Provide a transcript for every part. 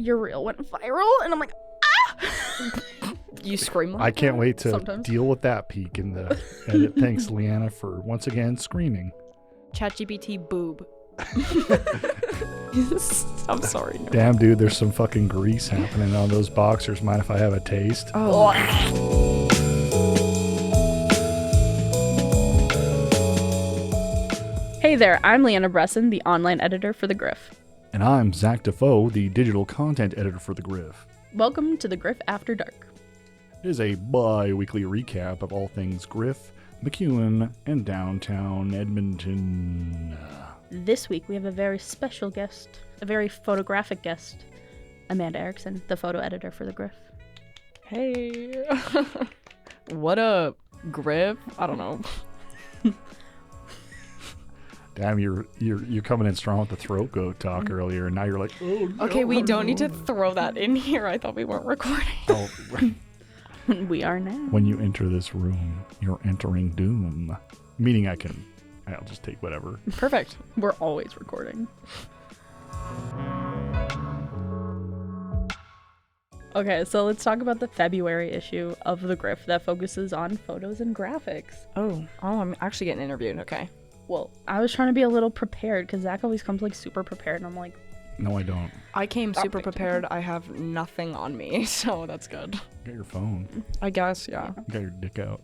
your reel went viral, and I'm like, ah! You scream like I can't wait to sometimes. deal with that peak in the edit. Thanks, Leanna, for once again screaming. ChatGPT boob. I'm sorry. No. Damn, dude, there's some fucking grease happening on those boxers. Mind if I have a taste? Oh. Hey there, I'm Leanna Bressan, the online editor for The Griff. And I'm Zach Dafoe, the digital content editor for The Griff. Welcome to The Griff After Dark. It is a bi-weekly recap of all things Griff, McEwen, and downtown Edmonton. This week we have a very special guest, a very photographic guest, Amanda Erickson, the photo editor for The Griff. Hey. What up, Griff? I don't know. Damn, you're coming in strong with the throat goat talk earlier, and now you're like, oh, no. Okay, we don't need to throw that in here. I thought we weren't recording. Oh, We are now. when you enter this room, you're entering doom. Meaning I'll just take whatever. Perfect. We're always recording. Okay, so let's talk about the February issue of The Griff that focuses on photos and graphics. Oh, I'm actually getting interviewed. Okay. Well, I was trying to be a little prepared because Zach always comes like super prepared, and I'm like, No, I don't. I came super Perfect. prepared. I have nothing on me, so that's good. Get your phone. I guess, yeah. Got your dick out.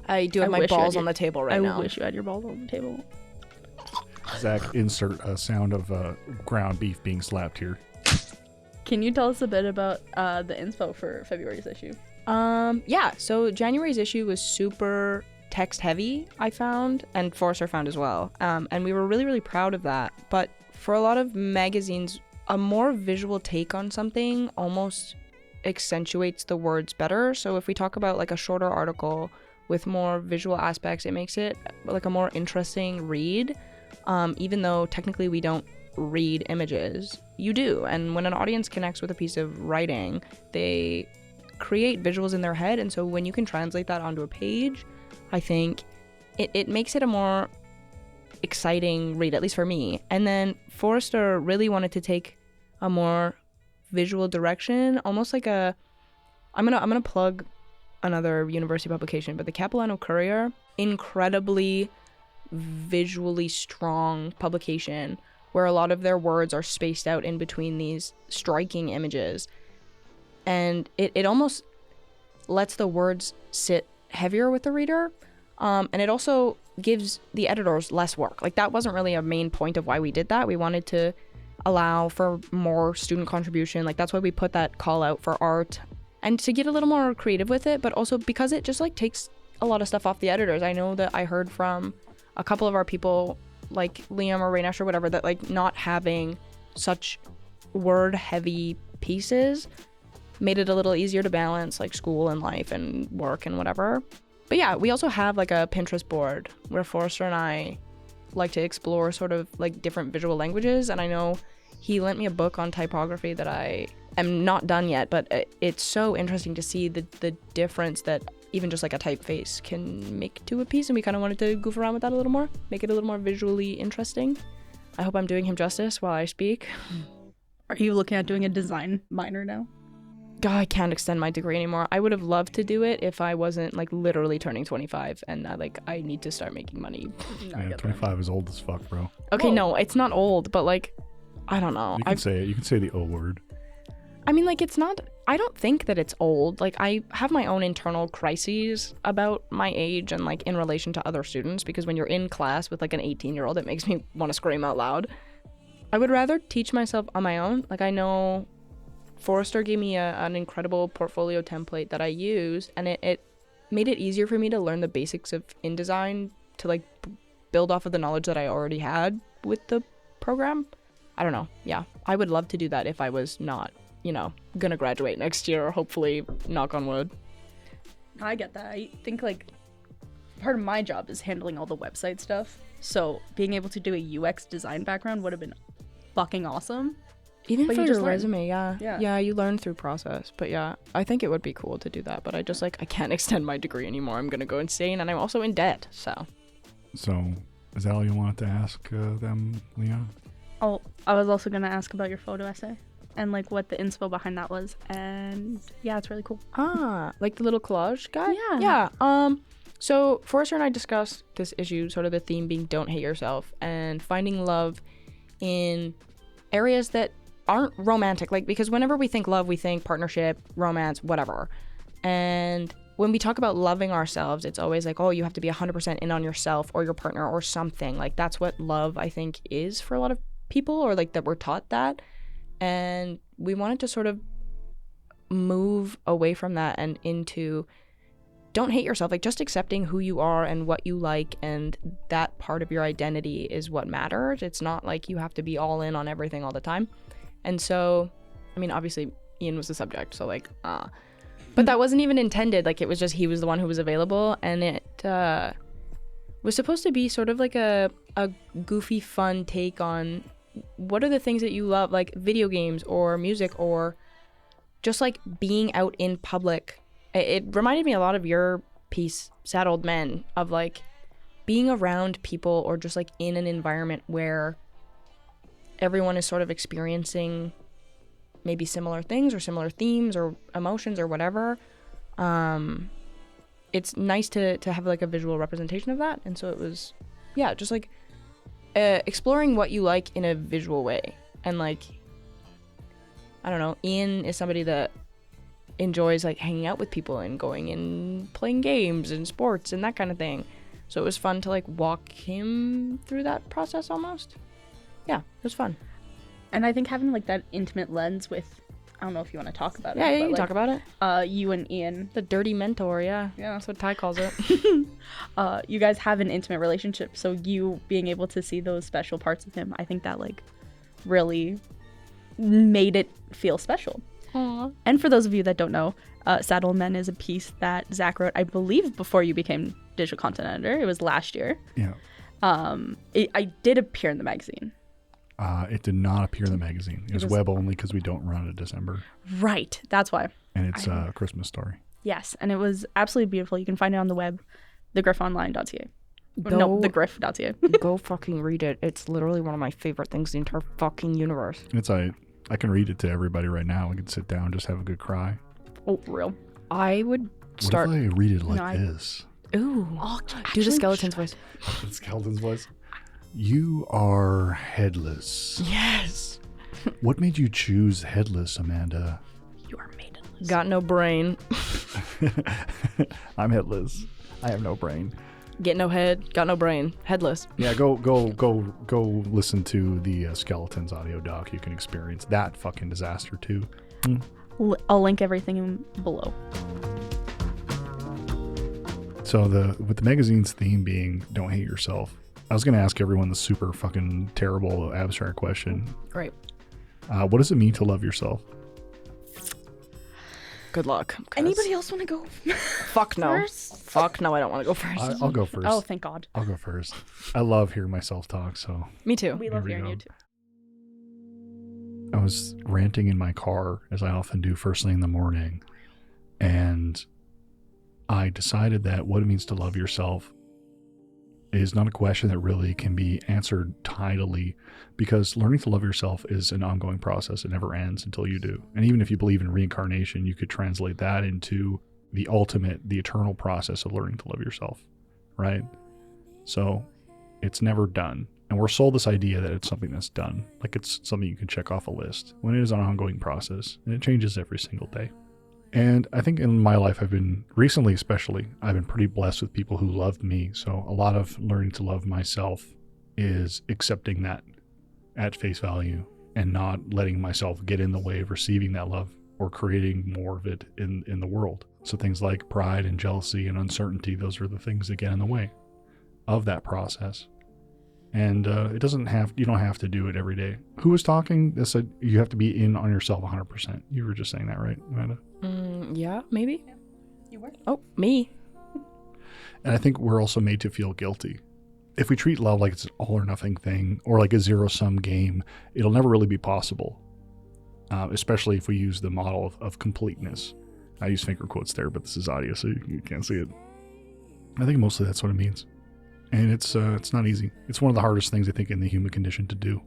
I do have I my wish you had balls your- on the table right I now. wish you had your balls on the table. Zach, insert a sound of ground beef being slapped here. Can you tell us a bit about the inspo for February's issue? Yeah, so January's issue was super text heavy, I found, and Forrester found as well. And we were really, really proud of that. But for a lot of magazines, a more visual take on something almost accentuates the words better. So if we talk about like a shorter article with more visual aspects, it makes it like a more interesting read. Even though technically we don't read images, you do. And when an audience connects with a piece of writing, they create visuals in their head. And so when you can translate that onto a page, I think it makes it a more exciting read, at least for me. And then Forrester really wanted to take a more visual direction, almost like a I'm gonna plug another university publication, but the Capilano Courier, incredibly visually strong publication where a lot of their words are spaced out in between these striking images, and it almost lets the words sit heavier with the reader, and it also gives the editors less work. Like, that wasn't really a main point of why we did that. We wanted to allow for more student contribution. Like, that's why we put that call out for art and to get a little more creative with it, but also because it just like takes a lot of stuff off the editors. I know that I heard from a couple of our people like Liam or Rainesh or whatever that like not having such word heavy pieces made it a little easier to balance like school and life and work and whatever. But yeah, we also have like a Pinterest board where Forrester and I like to explore sort of like different visual languages, and I know he lent me a book on typography that I am not done yet, but it's so interesting to see the difference that even just like a typeface can make to a piece, and we kind of wanted to goof around with that a little more, make it a little more visually interesting. I hope I'm doing him justice while I speak. Are you looking at doing a design minor now? God, I can't extend my degree anymore. I would have loved to do it if I wasn't like literally turning 25 and I need to start making money. No, I Yeah, get that. 25 is old as fuck, bro. Okay, Whoa. no, it's not old, but like, I don't know. You can say it. You can say the O word. I mean, like, it's not, I don't think that it's old. Like, I have my own internal crises about my age and, like, in relation to other students, because when you're in class with, like, an 18-year-old, it makes me want to scream out loud. I would rather teach myself on my own. Like, I know Forrester gave me an incredible portfolio template that I used, and it made it easier for me to learn the basics of InDesign to, like, build off of the knowledge that I already had with the program. I don't know. Yeah, I would love to do that if I was not, you know, gonna graduate next year, or hopefully, knock on wood. I get that. I think like part of my job is handling all the website stuff. So being able to do a UX design background would have been fucking awesome. Even But for you your just learn. resume, yeah. Yeah. Yeah, you learn through process. But yeah, I think it would be cool to do that. But I just like, I can't extend my degree anymore. I'm gonna go insane, and I'm also in debt, so. So, is that all you wanted to ask them, Leon? Oh, I was also gonna ask about your photo essay. and like what the inspo behind that was, and yeah, it's really cool. Like the little collage guy? Yeah. Yeah. So Forrester and I discussed this issue, sort of the theme being don't hate yourself, and finding love in areas that aren't romantic. Like, because whenever we think love, we think partnership, romance, whatever. And when we talk about loving ourselves, it's always like, oh, you have to be 100% in on yourself or your partner or something. Like, that's what love, I think, is for a lot of people, or like that we're taught that. And we wanted to sort of move away from that and into don't hate yourself, like just accepting who you are and what you like, and that part of your identity is what matters. It's not like you have to be all in on everything all the time. And so, I mean, obviously Ian was the subject, so like, but that wasn't even intended. Like, it was just, he was the one who was available, and it was supposed to be sort of like a goofy, fun take on what are the things that you love, like video games or music or just like being out in public. It reminded me a lot of your piece, Sad Old Men, of like being around people or just like in an environment where everyone is sort of experiencing maybe similar things or similar themes or emotions or whatever. It's nice to have like a visual representation of that. And so it was, yeah, just like exploring what you like in a visual way. And like, I don't know, Ian is somebody that enjoys like hanging out with people and going and playing games and sports and that kind of thing. So it was fun to like walk him through that process almost. Yeah, it was fun. And I think having like that intimate lens with, I don't know if you want to talk about it. Yeah, you but, can like, talk about it. You and Ian. The dirty mentor, yeah. Yeah. That's what Ty calls it. You guys have an intimate relationship, so you being able to see those special parts of him, I think that like really made it feel special. Aww. And for those of you that don't know, Sad Old Men is a piece that Zach wrote, I believe, before you became digital content editor. It was last year. Yeah. I did appear in the magazine. It did not appear in the magazine. It was web only because we don't run in December. Right. That's why. And it's a Christmas story. Yes. And it was absolutely beautiful. You can find it on the web, thegriffonline.ca. Go- No, thegriff.ca. Go fucking read it. It's literally one of my favorite things in the entire fucking universe. I can read it to everybody right now. I can sit down, just have a good cry. Oh, for real. I would start. What if I read it like No, this? Ooh. Oh, Do the skeleton's voice. The skeleton's voice. You are headless. Yes. What made you choose headless, Amanda? You are maidenless. Got no brain. I'm headless. I have no brain. Get no head. Got no brain. Headless. Yeah, go listen to the Skeletons audio doc. You can experience that fucking disaster too. I'll link everything below. So with the magazine's theme being "Don't hate yourself," I was gonna ask everyone the super fucking terrible abstract question. Right. What does it mean to love yourself? Good luck. 'Cause Anybody else want to go Fuck no. first? Fuck no, I don't want to go first. I'll go first. Oh, thank God. I'll go first. I love hearing myself talk. So Me too. We love we hearing go. you too. I was ranting in my car, as I often do first thing in the morning, and I decided that what it means to love yourself is not a question that really can be answered tidily, because learning to love yourself is an ongoing process. It never ends until you do. And even if you believe in reincarnation, you could translate that into the ultimate, the eternal process of learning to love yourself, right? So it's never done. And we're sold this idea that it's something that's done, like it's something you can check off a list, when it is an ongoing process, and it changes every single day. And I think in my life, recently especially, I've been pretty blessed with people who loved me. So a lot of learning to love myself is accepting that at face value and not letting myself get in the way of receiving that love or creating more of it in the world. So things like pride and jealousy and uncertainty, those are the things that get in the way of that process. And you don't have to do it every day. Who was talking? They said you have to be in on yourself 100%. You were just saying that, right, Amanda? Yeah, maybe. You were? Oh, me. And I think we're also made to feel guilty. If we treat love like it's an all or nothing thing or like a zero-sum game, it'll never really be possible, especially if we use the model of completeness. I use finger quotes there, but this is audio, so you can't see it. I think mostly that's what it means. And it's not easy. It's one of the hardest things, I think, in the human condition to do,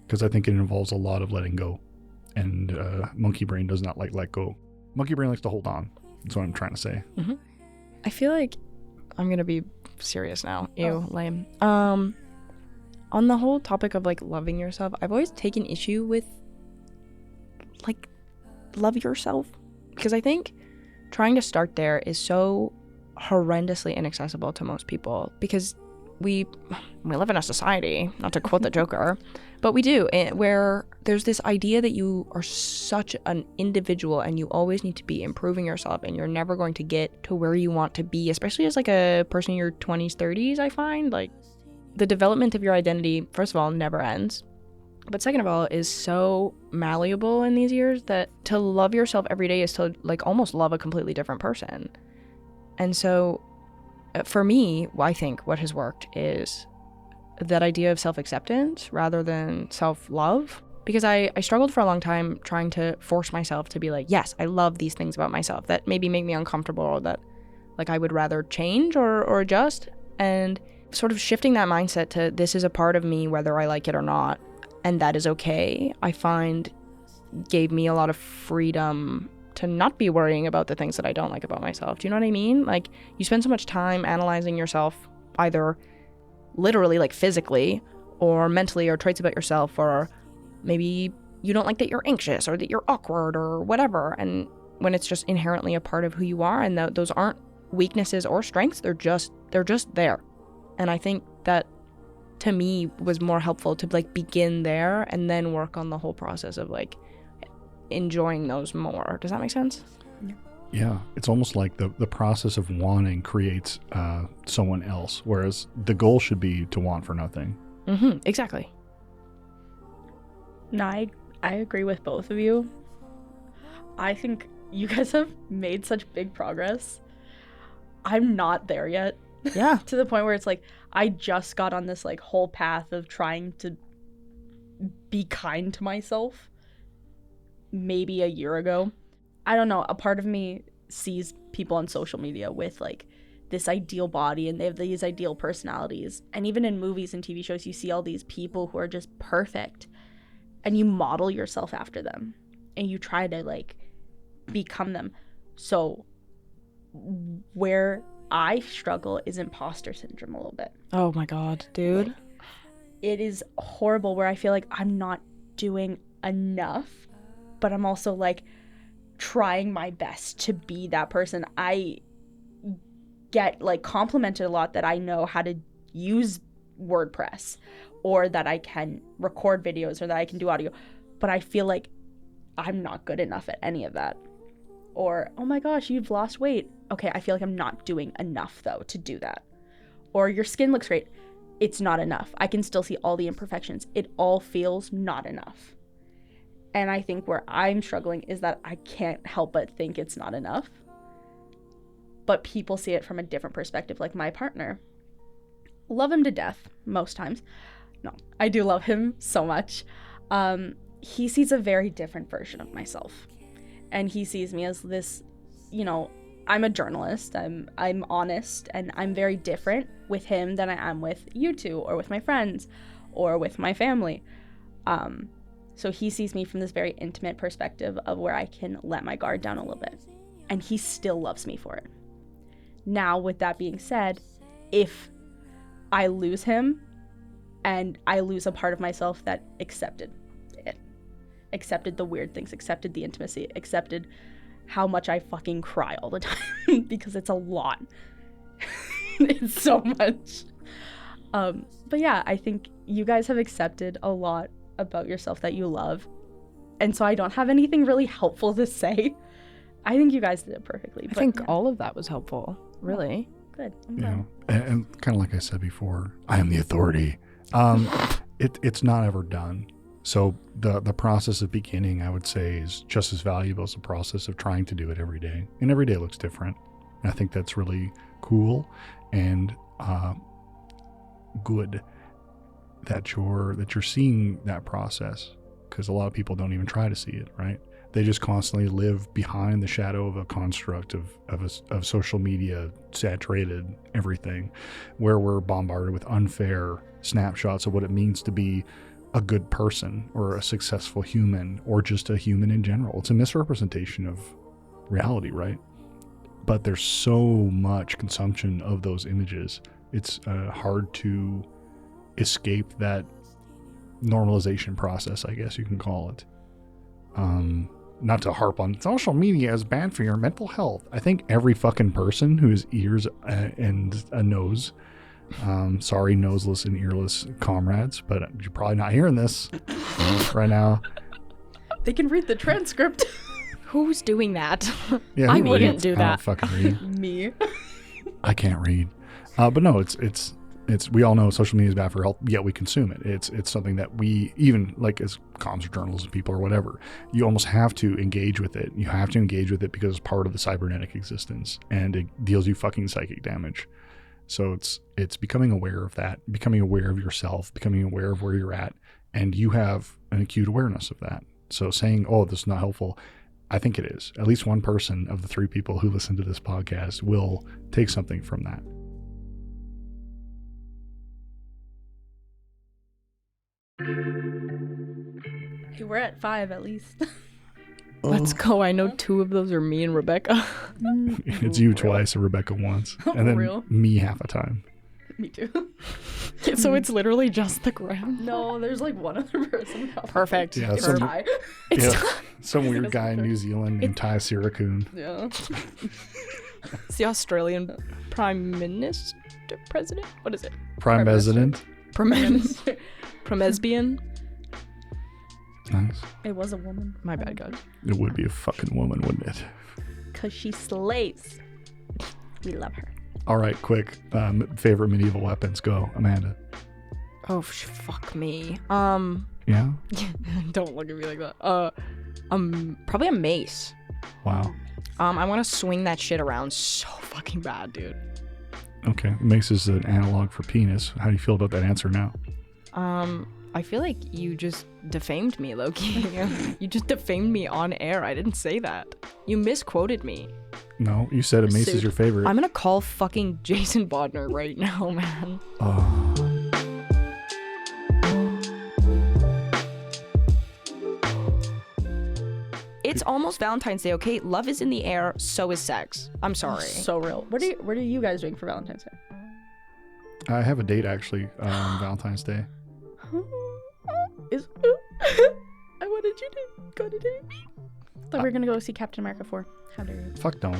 because I think it involves a lot of letting go And monkey brain does not let go. Monkey brain likes to hold on. That's what I'm trying to say. Mm-hmm. I feel like I'm going to be serious now. Ew, lame. On the whole topic of like loving yourself, I've always taken issue with like love yourself, because I think trying to start there is so horrendously inaccessible to most people, because we live in a society, not to quote the Joker, but we do, where there's this idea that you are such an individual and you always need to be improving yourself and you're never going to get to where you want to be, especially as like a person in your 20s, 30s. I find like the development of your identity, first of all, never ends. But second of all, is so malleable in these years that to love yourself every day is to like almost love a completely different person. And so for me, I think what has worked is that idea of self-acceptance rather than self-love. Because I struggled for a long time trying to force myself to be like, yes, I love these things about myself that maybe make me uncomfortable, or that like I would rather change or adjust. And sort of shifting that mindset to this is a part of me whether I like it or not, and that is okay, I find gave me a lot of freedom to not be worrying about the things that I don't like about myself. Do you know what I mean? Like, you spend so much time analyzing yourself, either literally, like physically, or mentally, or traits about yourself, or maybe you don't like that you're anxious, or that you're awkward, or whatever. And when it's just inherently a part of who you are, and those aren't weaknesses or strengths, they're just there. And I think that, to me, was more helpful to like begin there and then work on the whole process of like enjoying those more. Does that make sense? Yeah, it's almost like the process of wanting creates someone else, whereas the goal should be to want for nothing. Mm-hmm, exactly. No, I agree with both of you. I think you guys have made such big progress. I'm not there yet. Yeah. To the point where it's like, I just got on this like whole path of trying to be kind to myself maybe a year ago. I don't know, a part of me sees people on social media with like this ideal body and they have these ideal personalities, and even in movies and TV shows you see all these people who are just perfect, and you model yourself after them and you try to like become them. So where I struggle is imposter syndrome a little bit. Oh my god, dude. Like, it is horrible, where I feel like I'm not doing enough, but I'm also like trying my best to be that person. I get like complimented a lot that I know how to use WordPress, or that I can record videos, or that I can do audio, but I feel like I'm not good enough at any of that. Or, oh my gosh, you've lost weight. Okay, I feel like I'm not doing enough though to do that. Or your skin looks great. It's not enough. I can still see all the imperfections. It all feels not enough. And I think where I'm struggling is that I can't help but think it's not enough. But people see it from a different perspective, like my partner. Love him to death, most times. No, I do love him so much. He sees a very different version of myself. And he sees me as this, you know, I'm a journalist, I'm honest, and I'm very different with him than I am with you two, or with my friends, or with my family. So he sees me from this very intimate perspective of where I can let my guard down a little bit. And he still loves me for it. Now, with that being said, if I lose him and I lose a part of myself that accepted it, accepted the weird things, accepted the intimacy, accepted how much I fucking cry all the time because it's a lot. It's so much. But yeah, I think you guys have accepted a lot about yourself that you love. And so I don't have anything really helpful to say. I think you guys did it perfectly. I think all of that was helpful, really. Good. Yeah, and kind of like I said before, I am the authority. It's not ever done. So the process of beginning, I would say, is just as valuable as the process of trying to do it every day. And every day looks different. And I think that's really cool and good that you're seeing that process, because a lot of people don't even try to see it, right? They just constantly live behind the shadow of a construct of social media saturated everything, where we're bombarded with unfair snapshots of what it means to be a good person or a successful human or just a human in general. It's a misrepresentation of reality, right? But there's so much consumption of those images. It's hard to escape that normalization process, I guess you can call it. Not to harp on social media is bad for your mental health. I think every fucking person who has ears and a nose, sorry, noseless and earless comrades, but you're probably not hearing this right now. They can read the transcript. Who's doing that? Yeah, I wouldn't do I that. don't fucking read. Me. I can't read. But no, it's we all know social media is bad for health, yet we consume it. It's something that we, even like as comms or journalism people or whatever, you almost have to engage with it. You have to engage with it because it's part of the cybernetic existence and it deals you fucking psychic damage. So it's becoming aware of that, becoming aware of yourself, becoming aware of where you're at, and you have an acute awareness of that. So saying, oh, this is not helpful, I think it is. At least one person of the 3 people who listen to this podcast will take something from that. Hey, we're at 5 at least. Let's go. I know 2 of those are me and Rebecca. It's you twice and Rebecca once. And then Real? me half a time. Me too. So it's literally just the gram. No, there's like one other person. Perfect. Yeah, It's some, Ty. some weird It's guy in New Zealand named Ty Siracoon. Yeah. It's the Australian Prime Minister? President? What is it? Prime President. Promesbian? Nice. It was a woman. My bad, guys. It would be a fucking woman, wouldn't it? Because she slays. We love her. All right, quick. Favorite medieval weapons. Go, Amanda. Oh, fuck me. Yeah? Don't look at me like that. Probably a mace. Wow. I want to swing that shit around so fucking bad, dude. Okay. Mace is an analog for penis. How do you feel about that answer now? I feel like you just defamed me, Loki. You just defamed me on air. I didn't say that. You misquoted me. No, you said a mace is your favorite. I'm gonna call fucking Jason Bodner right now, man. Oh. It's almost Valentine's Day, okay? Love is in the air, so is sex. I'm sorry. So real. What are you guys doing for Valentine's Day? I have a date actually on Valentine's Day. I wanted you to go to date me. Thought we were gonna go see Captain America 4. How dare you? Fuck no.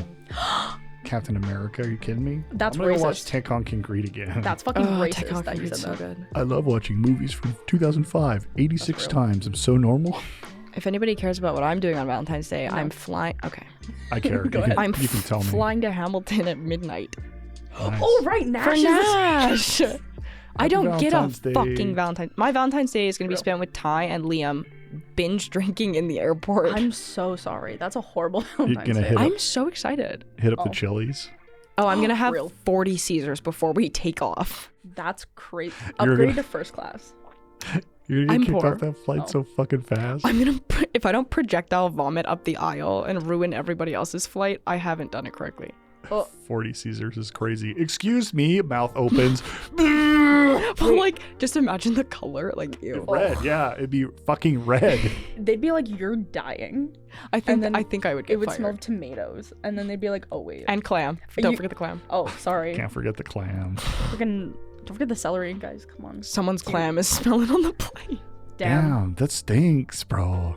Captain America, are you kidding me? That's I'm gonna go watch racist. Tekken King Greed again. That's fucking racist TikTok that you said so that. good. I love watching movies from 2005, 86 real. times. I'm so normal. If anybody cares about what I'm doing on Valentine's Day, No. I'm flying. Okay. I care. Go you ahead. can, you can tell me. Flying to Hamilton at midnight. Nice. Oh right, Nash For is Nash! I don't get a Valentine's Day. fucking Valentine. My Valentine's Day is going to be Real. spent with Ty and Liam binge drinking in the airport. I'm so sorry. That's a horrible You're Valentine's gonna Day. hit I'm so excited. Hit up the Oh. Chili's. Oh, I'm going to have Real. 40 Caesars before we take off. That's crazy. You're Upgrade gonna- to first class. You're gonna I'm get kicked poor. off that flight Oh. so fucking fast. I'm going to, if I don't projectile vomit up the aisle and ruin everybody else's flight, I haven't done it correctly. 40 Caesars is crazy. Excuse me, mouth opens. But like, just imagine the color, like, ew. Red, yeah, it'd be fucking red. They'd be like, "You're dying." I think then I would get It would fired. smell of tomatoes, and then they'd be like, "Oh wait." And clam. Are Don't you- forget the clam. Oh, sorry. Can't forget the clam. Freaking don't forget the celery, guys. Come on. Someone's clam is smelling on the plate. Damn. That stinks, bro.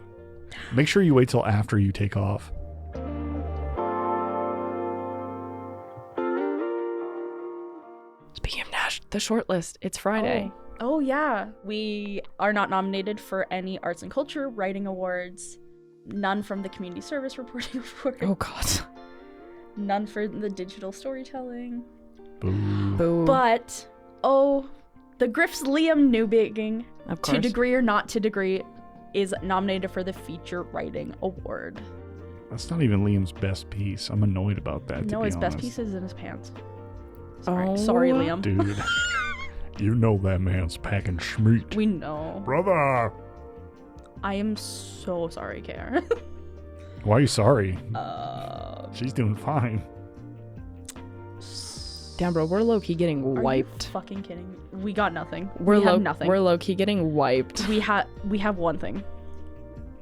Make sure you wait till after you take off. Speaking of Nash, the shortlist. It's Friday. Oh yeah. We are not nominated for any arts and culture writing awards. None from the community service reporting award. Oh God. None for the digital storytelling. Boo. Boo. But the Griff's Liam Newbigging, of to course. degree or not to degree, is nominated for the feature writing award. That's not even Liam's best piece. I'm annoyed about that. No, to be his best honest. piece is in his pants. Oh. Sorry, Liam. Dude, you know that man's packing schmeat. We know. Brother! I am so sorry, KR. Why are you sorry? uh, She's doing fine. Damn, Damn, bro, we're low-key getting Are wiped. you fucking kidding me? We got nothing. We're we have nothing. We're low-key getting wiped. We have one thing.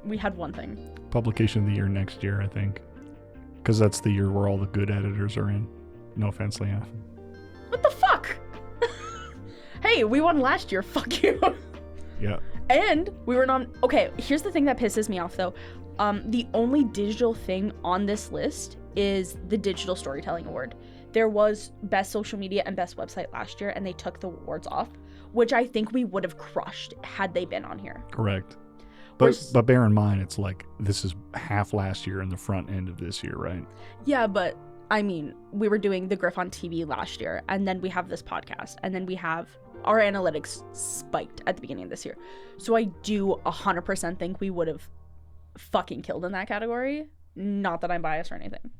We had one thing. Publication of the year next year, I think. Because that's the year where all the good editors are in. No offense, Leanna. What the fuck? Hey, we won last year. Fuck you. Yeah. And we were okay, here's the thing that pisses me off though. The only digital thing on this list is the Digital Storytelling Award. There was Best Social Media and Best Website last year, and they took the awards off, which I think we would have crushed had they been on here. Correct. But bear in mind, it's like this is half last year and the front end of this year, right? Yeah, but I mean, we were doing the Griff on TV last year, and then we have this podcast, and then we have our analytics spiked at the beginning of this year. So I do 100% think we would have fucking killed in that category. Not that I'm biased or anything.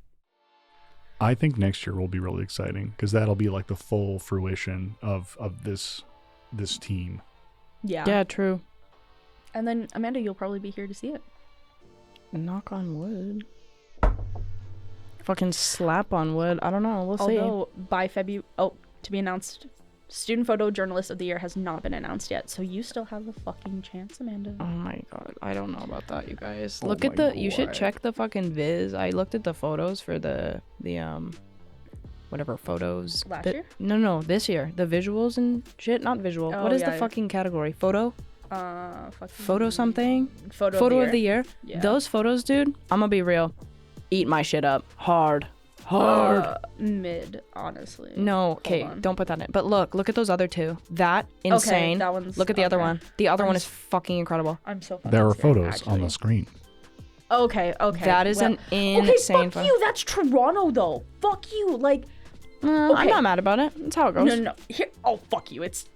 I think next year will be really exciting because that'll be like the full fruition of this team. Yeah. Yeah, true. And then, Amanda, you'll probably be here to see it. Knock on wood. Fucking slap on wood. I don't know. We'll see. Although, by February... Oh, to be announced. Student Photo Journalist of the Year has not been announced yet, so you still have a fucking chance, Amanda. Oh my god. I don't know about that, you guys. Oh Look at my the... You should God. check the fucking viz. I looked at the photos for the whatever photos. Last the- year? No, this year. The visuals and shit. Not visual. Oh, what is yeah, the yeah. fucking category? Photo? Fucking... Photo something? Photo of the year. Yeah. Those photos, dude, I'm gonna be real. Eat my shit up. Hard. Mid, honestly. No, okay, on. don't put that in. But look at those other two. That, insane. that one's... Look at the other okay. one. The other I'm one is s- fucking incredible. I'm so fucking There are scared, photos actually. on the screen. Okay. That is an insane Okay, fuck photo. you. That's Toronto, though. Fuck you. Like, I'm okay. not mad about it. That's how it goes. no. Here. Oh, fuck you. It's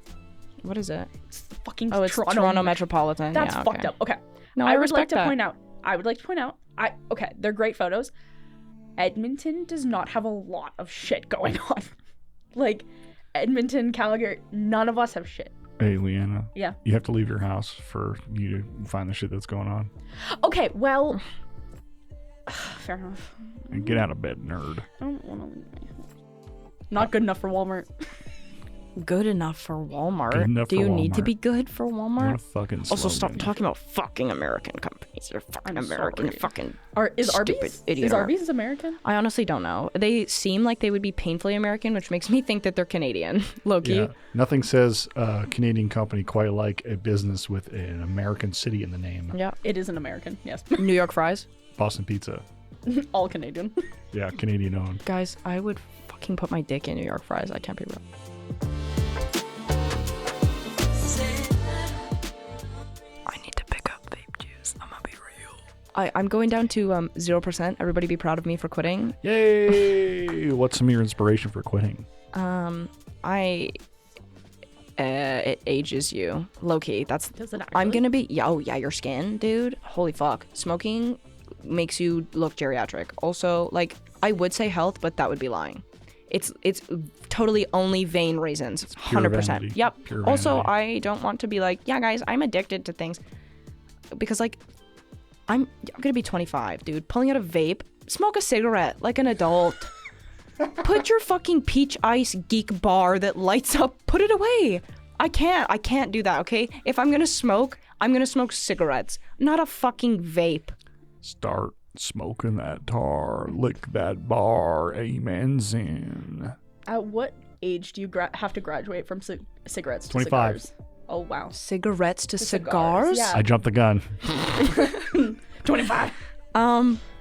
What is it? fucking Oh, it's Toronto Metropolitan. That's yeah, fucked okay. up. Okay. No, I I would like respect to that. point out. Okay, they're great photos. Edmonton does not have a lot of shit going on. Like, Edmonton, Calgary, none of us have shit. Hey, Leanna. Yeah. You have to leave your house for you to find the shit that's going on. Okay, well, fair enough. And get out of bed, nerd. I don't want to leave my house. Not good enough for Walmart. Good enough for Walmart. Good enough Do for you need to Walmart. be good for What a Walmart? fucking Also, stop slogan. talking about fucking American companies. They're fucking I'm American. sorry. Fucking. Is Stupid Arby's? idiot. Is Arby's American? I honestly don't know. They seem like they would be painfully American, which makes me think that they're Canadian. Low-key. Yeah. Nothing says a Canadian company quite like a business with an American city in the name. Yeah. It is an American, yes. New York fries. Boston Pizza. All Canadian. Yeah, Canadian owned. Guys, I would fucking put my dick in New York fries. I can't be real. I need to pick up vape juice. I'm gonna be real. I'm going down to 0%. Everybody be proud of me for quitting. Yay! What's some of your inspiration for quitting? It ages you. Low-key. That's... Does it I'm actually? gonna be... Oh, yeah, your skin, dude. Holy fuck. Smoking makes you look geriatric. Also, like, I would say health, but that would be lying. It's totally only vain reasons. pure 100%. vanity. Yep. Pure Also, vanity. I don't want to be like, yeah, guys, I'm addicted to things. Because, like, I'm gonna be 25, dude. Pulling out a vape. Smoke a cigarette like an adult. Put your fucking peach ice geek bar that lights up, put it away. I can't do that, okay? If I'm gonna smoke cigarettes, not a fucking vape. Start smoking that tar, lick that bar, amen zen. At what age do you have to graduate from cigarettes to 25. cigars? Oh, wow. Cigarettes to cigars? cigars? Yeah. I jumped the gun. 25.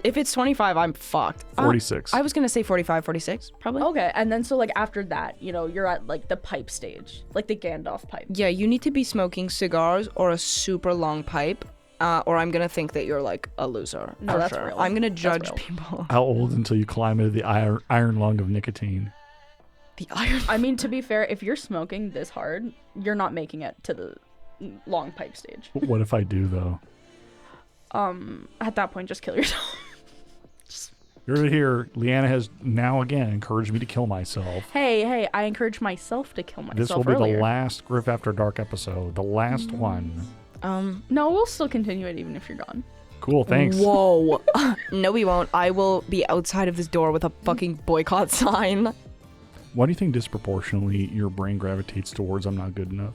If it's 25, I'm fucked. 46. I was gonna say 45, 46, probably. Okay, and then so, like, after that, you know, you're at, like, the pipe stage. Like, the Gandalf pipe. Yeah, you need to be smoking cigars or a super long pipe, or I'm gonna think that you're, like, a loser. No, for that's sure. real. I'm gonna That's judge real. people. How old until you climb into the iron lung of nicotine? The iron. I mean, to be fair, if you're smoking this hard, you're not making it to the long pipe stage. What if I do, though? At that point, just kill yourself. You're here. Leanna has now again encouraged me to kill myself. Hey, I encourage myself to kill myself This will be earlier. the last Griff After Dark episode. The last one. No, we'll still continue it even if you're gone. Cool, thanks. Whoa. No, we won't. I will be outside of this door with a fucking boycott sign. Why do you think disproportionately your brain gravitates towards I'm not good enough?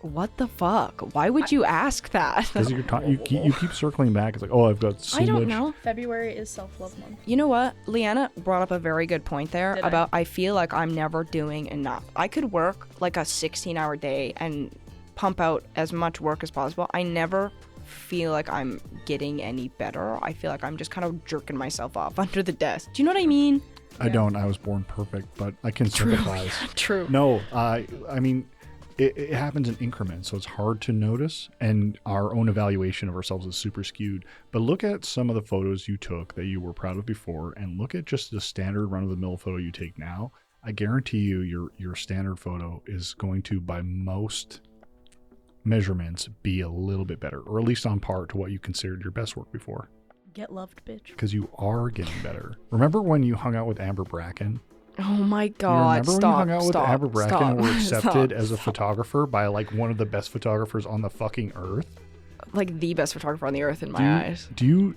What the fuck? Why would you ask that? Because you keep circling back. It's like, oh, I've got so much. I don't know. February is self-love month. You know what? Leanna brought up a very good point there Did about I feel like I'm never doing enough. I could work like a 16-hour day and pump out as much work as possible. I never feel like I'm getting any better. I feel like I'm just kind of jerking myself off under the desk. Do you know what I mean? I don't. I was born perfect, but I can sympathize. True. No, I mean, it happens in increments, so it's hard to notice, and our own evaluation of ourselves is super skewed. But look at some of the photos you took that you were proud of before, and look at just the standard run-of-the-mill photo you take now. I guarantee you your standard photo is going to, by most measurements, be a little bit better, or at least on par to what you considered your best work before. Get loved, bitch. Because you are getting better. Remember when you hung out with Amber Bracken? Oh my You god, remember when you hung out with Amber Bracken and were accepted as a stop. photographer by like one of the best photographers on the fucking earth? Like the best photographer on the earth in my eyes. Do you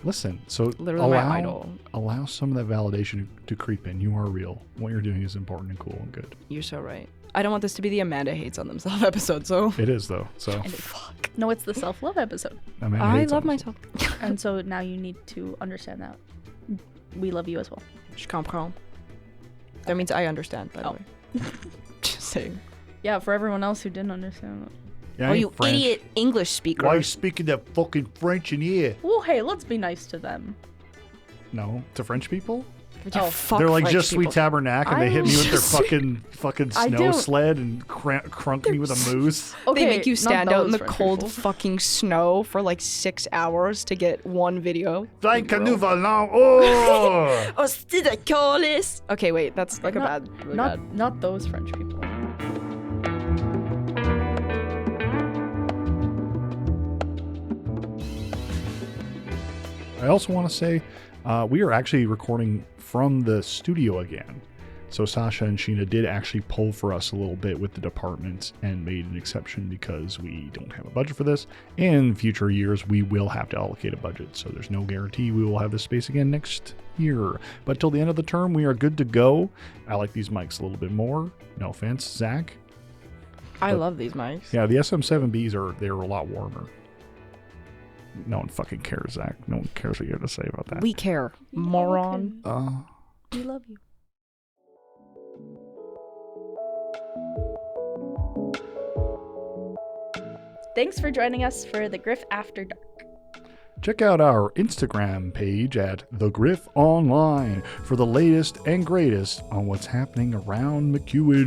listen? So Literally my idol. allow some of that validation to creep in. You are real. What you're doing is important and cool and good. You're so right. I don't want this to be the Amanda hates on themselves episode, so It is though. So fuck. No, it's the self-love episode. Amanda I hates love on herself. myself. And so now you need to understand that we love you as well. Je comprends. That means I understand, by the Oh. way. Just saying. Yeah, for everyone else who didn't understand that. Yeah, Oh, ain't you French. idiot English speaker. Why are you speaking that fucking French in here? Well, hey, let's be nice to them. No, to French people? Yeah, Oh. fuck They're like French just people. sweet tabernacle, and they hit me with their just- fucking I snow don't- sled and crunk me with a moose. Okay, They make you not stand out in those the French cold people. fucking snow for like 6 hours to get one video. Like a nous allons. Oh! Oh, c'est d'accord, les- Okay, wait, that's like a Not- bad, really bad. Not those French people. I also want to say we are actually recording from the studio again. So Sasha and Sheena did actually pull for us a little bit with the department and made an exception because we don't have a budget for this. In future years, we will have to allocate a budget. So there's no guarantee we will have this space again next year. But till the end of the term, we are good to go. I like these mics a little bit more. No offense, Zach. I But- love these mics. Yeah, the SM7Bs they're a lot warmer. No one fucking cares, Zach. No one cares what you have to say about that. We care, moron. We love you. Thanks for joining us for the Griff After Dark. Check out our Instagram page at The Griff Online for the latest and greatest on what's happening around McEwen.